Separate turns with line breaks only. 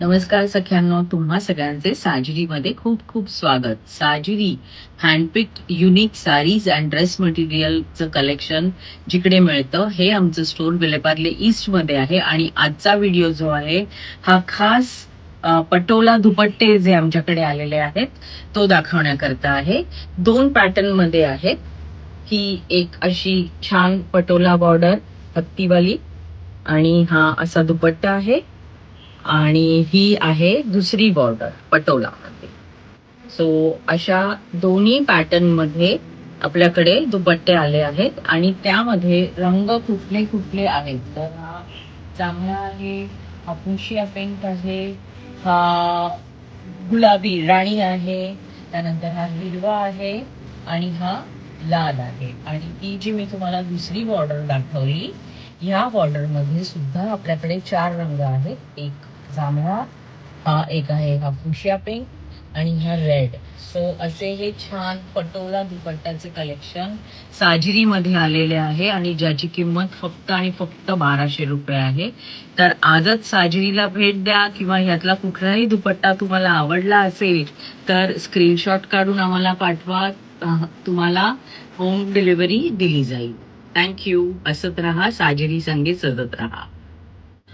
नमस्कार सख्यांनो, तुम्हा सगळ्यांचे साजरीमध्ये खूप खूप स्वागत. साजरी handpicked unique saris and dress मटेरियलचं कलेक्शन जिकडे मिळतं हे आमचं स्टोर विलेपार्ले ईस्ट मध्ये आहे. आणि आजचा व्हिडिओ जो आहे हा खास पटोला दुपट्टे जे आमच्याकडे आलेले आहेत तो दाखवण्याकरता आहे. 2 पॅटर्न मध्ये आहेत. ही एक अशी छान पटोला बॉर्डर हत्तीवाली आणि हा असा दुपट्टा आहे. आणि ही आहे दुसरी बॉर्डर पटोला मध्ये. सो अशा दोन्ही पॅटर्न मध्ये आपल्याकडे दुपट्टे आले आहेत. आणि त्यामध्ये रंग कुठले कुठले आहेत तर हा जांभळा आहे, हा पुशिया पिंक आहे, हा गुलाबी राणी आहे, त्यानंतर हा हिरवा आहे आणि हा लाल आहे. आणि ही जी मी तुम्हाला दुसरी बॉर्डर दाखवली ह्या बॉर्डर मध्ये सुद्धा आपल्याकडे 4 रंग आहेत. एक जांभळा, हा एक आहे हा फुशिया पिंक आणि हा रेड. सो असे हे छान पटोला दुपट्ट्याचे कलेक्शन साजरी मध्ये आलेले आहे आणि ज्याची किंमत फक्त आणि फक्त 1200 रुपये आहे. तर आजच साजरीला भेट द्या किंवा ह्यातला कुठलाही दुपट्टा तुम्हाला आवडला असेल तर स्क्रीनशॉट काढून आम्हाला पाठवा. तुम्हाला होम डिलिव्हरी दिली जाईल. थँक्यू. असत रहा, साजरी संगे सतत रहा.